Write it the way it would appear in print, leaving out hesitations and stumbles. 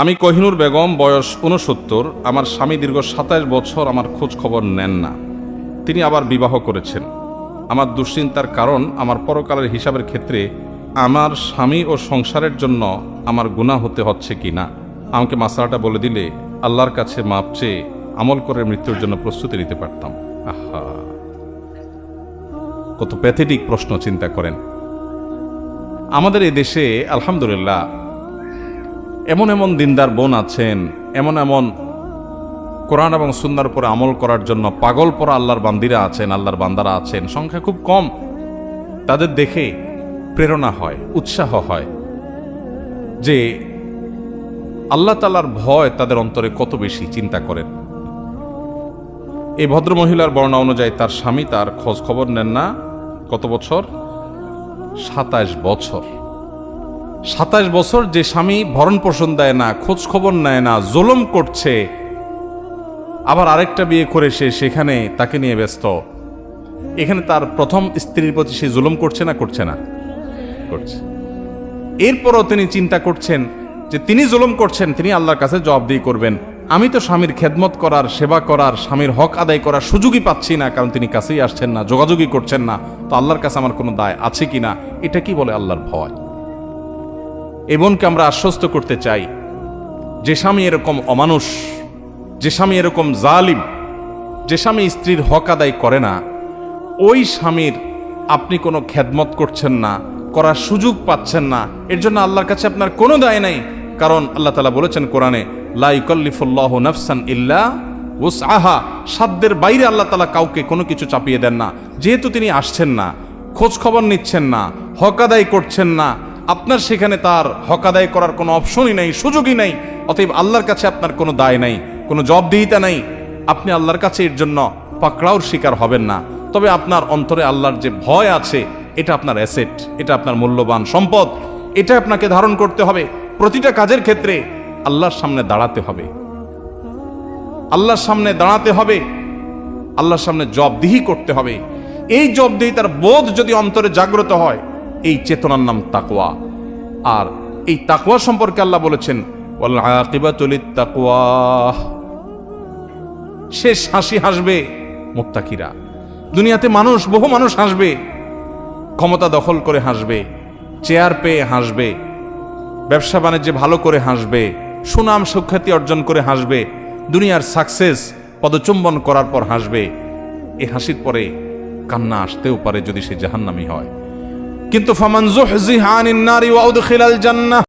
আমি কোহিনুর বেগম, বয়স ৬৯। আমার স্বামী দীর্ঘ ২৭ বছর আমার খোঁজ খবর নেন না। তিনি আবার বিবাহ করেছেন। আমার দুশ্চিন্তার কারণ, আমার পরকালের হিসাবের ক্ষেত্রে আমার স্বামী ও সংসারের জন্য আমার গুনাহ হতে হচ্ছে কি না। আমাকে মাসলাটা বলে দিলে আল্লাহর কাছে মাপ চেয়ে আমল করে মৃত্যুর জন্য প্রস্তুতি নিতে পারতাম। আহা, কত প্যাথেটিক প্রশ্ন, চিন্তা করেন। আমাদের এই দেশে আলহামদুলিল্লাহ এমন এমন দিনদার বোন আছেন, এমন এমন কোরআন এবং সুন্নাহর উপরে আমল করার জন্য পাগল পরা আল্লাহর বান্দিরা আছেন, আল্লাহর বান্দারা আছেন, সংখ্যা খুব কম। তাদের দেখে প্রেরণা হয়, উৎসাহ হয় যে আল্লাহ তাআলার ভয় তাদের অন্তরে কত বেশি, চিন্তা করেন। এই ভদ্রমহিলার বর্ণনা অনুযায়ী তার স্বামী তার খোঁজ খবর নেন না। কত বছর? ২৭ বছর। ২৭ বছর যে স্বামী ভরণ পোষণ দেয় না, খোঁজ খবর নেয় না, জুলুম করছে, আবার আরেকটা বিয়ে করে সেখানে তাকে নিয়ে ব্যস্ত। এখানে তার প্রথম স্ত্রীর প্রতি সে জুলুম করছে না, করছে না? করছে। এরপরও তিনি চিন্তা করছেন যে তিনি জুলুম করছেন, তিনি আল্লাহর কাছে জবাবদিহি করবেন। আমি তো স্বামীর খেদমত করার, সেবা করার, স্বামীর হক আদায় করার সুযোগই পাচ্ছি না, কারণ তিনি কাছেই আসছেন না, যোগাযোগই করছেন না। তো আল্লাহর কাছে আমার কোনো দায় আছে কিনা? এটা কি বলে আল্লাহর ভয়? এই বোনকে আমরা আশ্বস্ত করতে চাই, যে স্বামী এরকম অমানুষ, যে স্বামী এরকম জালিম, যে স্বামী স্ত্রীর হক আদায় করে না, ওই স্বামীর আপনি কোনো খেদমত করছেন না, করার সুযোগ পাচ্ছেন না, এর জন্য আল্লাহর কাছে আপনার কোনো দায় নাই। কারণ আল্লাহ তাআলা বলেছেন কোরআনে, লা ইউকাল্লিফুল্লাহু নাফসান ইল্লা উসআহা। সাধ্যের বাইরে আল্লাহ তাআলা কাউকে কোনো কিছু চাপিয়ে দেন না। যেহেতু তিনি আসছেন না, খোঁজ খবর নিচ্ছেন না, হক আদায় করছেন না, আপনার সেখানে তার হক আদায় করার কোনো অপশনই নাই, সুযোগই নাই। অতএব আল্লাহর কাছে আপনার কোনো দায় নাই, কোনো জবাবদিহিতা নাই। আপনি আল্লাহর কাছে এর জন্য পাকড়াওর শিকার হবেন না। তবে আপনার অন্তরে আল্লাহর যে ভয় আছে, এটা আপনার অ্যাসেট, এটা আপনার মূল্যবান সম্পদ। এটা আপনাকে ধারণ করতে হবে। প্রতিটা কাজের ক্ষেত্রে আল্লাহর সামনে দাঁড়াতে হবে, আল্লাহর সামনে দাঁড়াতে হবে, আল্লাহর সামনে জবাবদিহি করতে হবে। এই জবাবদিহিতার বোধ যদি অন্তরে জাগ্রত হয়, এই চেতনার নাম তাকওয়া। আর এই তাকওয়া সম্পর্কে আল্লাহ বলেছেন, ওয়াল আকিবাতু লিত্তাকওয়া। শেষ হাসি হাসবে মুত্তাকিরা। দুনিয়াতে মানুষ, বহু মানুষ হাসবে, ক্ষমতা দখল করে হাসবে, চেয়ার পেয়ে হাসবে, ব্যবসা বাণিজ্যে ভালো করে হাসবে, সুনাম সুখ্যাতি অর্জন করে হাসবে, দুনিয়ার সাকসেস পদচুম্বন করার পর হাসবে। এই হাসির পরে কান্না আসতেও পারে যদি সে জাহান্নামী হয়। কিন্তু ফামান যুহজিহা আনিন নারি ওয়া উদখিলাল জান্নাহ